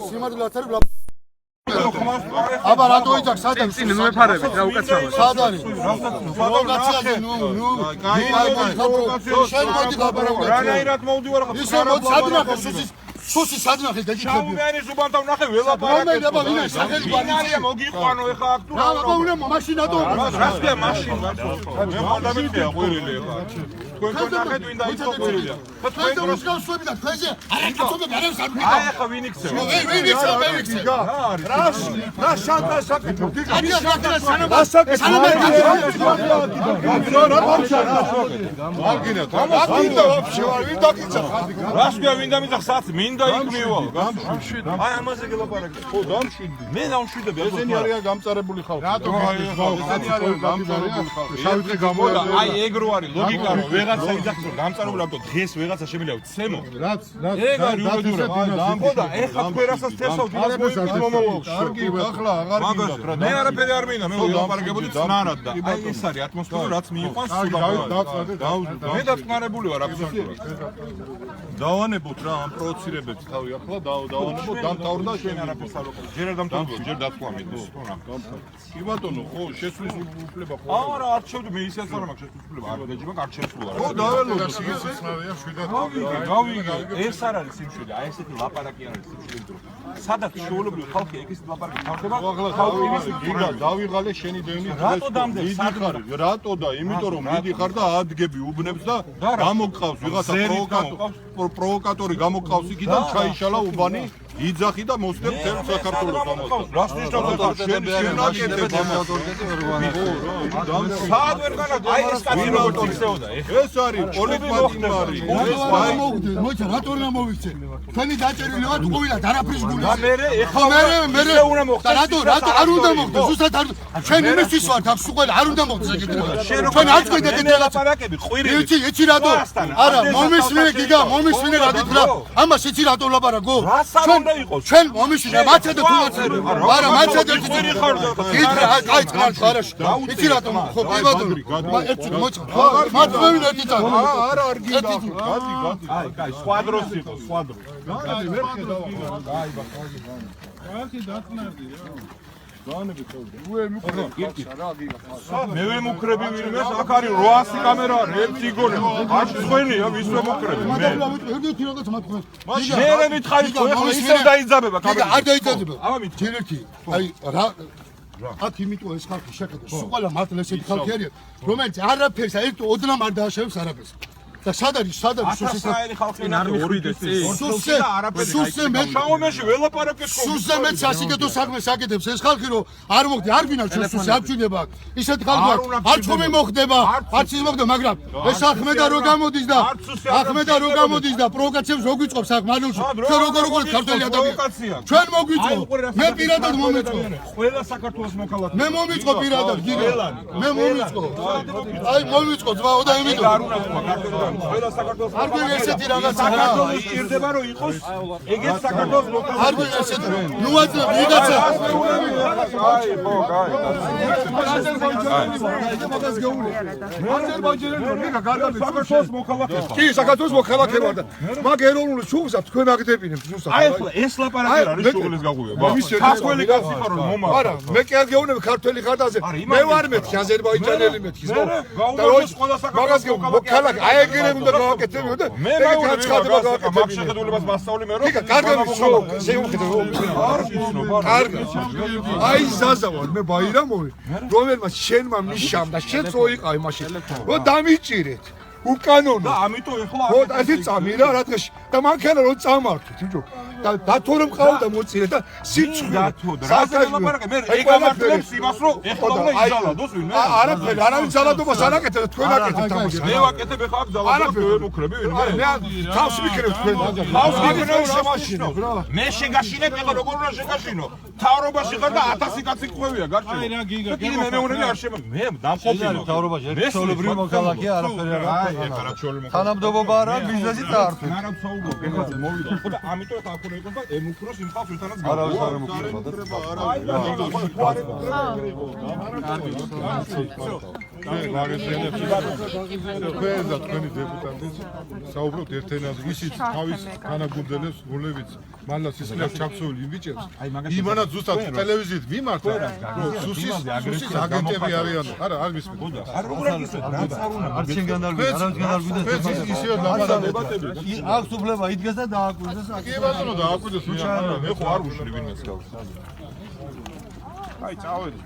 სიმართლეც არის აბა რატო იძახ სადაც წინ მეფარებით რა უკაცრავად სად არის პროვოკაციაზე ნუ შენ მოდი ლაპარაკობ რანაირად მოვდივარ ხო ისე მოდი სადნახე სუსი სადნახე გეკითხები შაუმიანი ზუბანთან ნახე ველაპარაკე რომელი აბა ვინ არის სახელი ბანარია მოგიყვანო ეხა აქ თუ რა აბა უნდა მაშინა დო რას ქვია მაშინ მე მანდა მიწია ყვირილი ეხა თქვენ ნახეთ ვინ დაიწყო ყვირილია თქვენ დროს გავსვები და თქვენზე არაკაცობები არ არის არ ვიყავ აი ეხა ვინ იქცევ ვინ იქცევ მე ვიქცევ რა შანტა საკეთო აი რა სანამ რას ქვია ვინ დამიძახ საც მინდა იქ მივალ გამშვიდ აი ამაზე გელაპარაკე ხო დამშვიდი მე დამშვიდები ესენი არიან გამწარებული ხალხი რატო ესენი არიან გამწარებული ხალხი შავი გამოდა აი ეგრო არის ლოგიკა რომ ვეღაცა იძახის რომ გამწარებული ამიტომ დღეს ვეღაცა შემიძლია ვცემო რაც ეგ არის უბედურება ხო და ეხა თქვენასაც თესავთ იმას მოიწვით მომავალში კარგი ახლა აღარ გინდათ რა მე არაფერი არ მინდა მე ვილაპარაკებოდი წნარად და აი ეს არის ატმოსფერო რაც მიიყვანს მე დაწნარებული ვარ აბსოლუტურად დავანებოთ რა ამ პროვოცირებებს თავი ახლა დავანებოთ დამთავრდა შენ არაფერს არ ვაკეთებ ჯერ არ დამთავრდა ჯერ დათქვა მიდოს კი ბატონო ხო შესვლის უფლება ხო არა არჩევდი მე ისეც არ მაქვს შესვლის უფლება არ დაჯიბა არჩევსულა ხო დაველოდო სიცნავია შვიდად გავიგე ეს არ არის სიმშვიდე აი ესეთი ლაპარაკი არის სიმშვიდე დრო სადაც შეულებრივი ხალხი ეგეთი ლაპარაკი თავდება ხალხი გინდა დავიღალე შენი დევნით რატო დამდე სადღარი რატო და იმიტომ რომ მიდიხარ და ადგები უბნებს და გამოგყავს ვიღაცა პროვოკატორი გამოგყავს იქიდან ჩაიშალა უბანი იძახი და მოსდებ თელ საქართველოს ამასთან რას ნიშნავს შენ შენაკეთებ სად ვერ განაგ აი ეს კაცი როგორ ისეოდა ეს არის პოლიტმატიმარი ეს აი მოიცა რატო არ მოვიქცე თქვენი დაჭერილი ვართ ყოველად არაფრის გული და მე ეხლა მე უნდა მოხდეს რატო არ უნდა მოხდეს ზუსტად არ ჩვენ იმისთვის ვართ აქ სულ არ უნდა მოხდეს ეკეთება ჩვენ არ წვიდეთ ლაპარაკები ყვირილი იცი რატო არა მომისმინე გიგა მომისმინე რა გითხრა ამას იცი რატო ლაპარაკო ჩვენ მომისმინე მაცადე თუ მაცადე არა მაცადე ყვირი ხარ გითხრა აი წყარ ხარაში იცი რატო ხო პრივატული ერთი მოწ მაცმევინ ერთი წა არა არ გინდა გადი აი კაი სკვადროს იყო სკვადრო გადი ვერ ხედავ აი ბახალი ხალხი დაწნარდი რა განები თოვდი მე ვემუქრები ვინმეს აქ არის 800 კამერა არის ერთი გონი არ ხვენია ვის ვემუქრები მე ერთი როდესაც მათქვენ მე მითხარი ხო ეხლა ისევ დაიძაბება კამერა არ დაიძაბება ჯერ ერთი აი რა აქ იმიტომ ეს ხალხი შეხედა სულ ყველა მართლა ესეთი ხალხი არის რომელიც არაფერს ერთ ოდნავ არ დააშევს არაფერს და სად არის სუსისაელი ხალხი ნახე ორი დეცი სუსე მე შაუმეში ველაპარაკეს ხო სუსე მე სასიკეთო საქმეს აკეთებს ეს ხალხი რომ არ მოხდი არ გინდა ჩვენ სუსე არ ჩვინება ისეთ ხალხი არ ჩხომი მოხდება არც ის მოხდება მაგრამ ეს ახმედა რო გამოდის და ახმედა რო გამოდის და პროვოკაციებს რო გვიწყობს აქ მანულში ჩვენ როგორ ქართველი ადამიანი ჩვენ მოგვიწყო მე პირადად მომიწყო ყველა საქართველოს მოქალაქე მე მომიწყო პირადად გიგა მე მომიწყო აი მომიწყო ძმაო და იმიტომ არ უნდა თქვა საქართველოს ყველა საქართველოს არ გვი ესეთი რაღაცა საქართველოს ჭირდება რომ იყოს ეგეთ საქართველოს მოქალაქე არ გვი ესეთი ნუ აძლევ ვიღაცა აი ხო კაი საქართველოს მოქალაქე კი საქართველოს მოქალაქე ვარ და მაგ ეროვნული შუღლს თქვენ აგდებინებთ ზუსტად აი ხო ეს ლაპარაკი არის შუღლის გაგუია ქართველი კაცი ხარ რომ მომა არა მე კი არ გეუბნები ქართველი ხარ და მე ვარ მეთქი აზერბაიჯანელი მეთქი და მაგას მოქალაქე აი ეგრე უნდა გავაკეთებიო და მე გაუცხადება გავაკეთებიო მაგ შეხედულებას მასწავლი მე რომ კი კარგი შეუხედო კარგი აი ზაზა ვარ მე ბაირამოვი რომელმაც შენმა მიშამ და შენც როიყავი მაშინ რო დამიჭირეთ უკანონო და ამიტომ ეხლა ხო ასე წამი რა დღეში და მანქანა რო წამართვით ბიჭო და დათორე მყავდა მოწირე და სიცხე რაზე ლაპარაკე მე ეგ ამართლებს იმას რომ ეხლა უნდა იზალადოს ვინმე არაფერი არავის ზალადობას არ აკეთებ თქვენ აკეთებთ ამას მე ვაკეთებ ეხლა აქ ზალადობას ვემუქრები ვინმე მე თავს ვიქნებ თქვენ თავს ვიქნებ შემაშინებ რა მე შეგაშინებ ეხლა როგორ უნდა შეგაშინო თავრობაში ხარ და 1000 კაცი ყვევია გარშემო აი რა გიგა კიდე მე მეუნები არ შემო მე დამყოფინო თავრობაში ერთობრივი მოქალაქეა არაფერი არ აი ეხლა რა ჩვეული მოქალაქე თანამდებობა არა ბიზნესი წაართვით არა ვსაუბრობ ეხლა მოვიდა ხო და ამიტომ ეხლა აქ უნდა იყოს და ემუქროს იმ ხალხს ვთანაც არავის არ ემუქრება და აი ყველა თქვენი დეპუტატი საუბრობთ ერთ ენაზე, ისიც თავის თანაგუნდელებს, როლევიც მალლა სისხლებს ჩაქცეული ბიჭებს. იმანაც ზუსტად ტელევიზიით მიმართა, რომ სუსის აგენტები არიან. არა, არ მისმენთ. არ შენ განარგვიდა, არ განარგვიდა. ისევ ლაპარაკობთ. აქვს უფლება იდგეს და დააკვირდეს. კი ბატონო, დააკვირდეს. მე ხო არ ვუშლი ვინმეს გავს. აი, წავედი.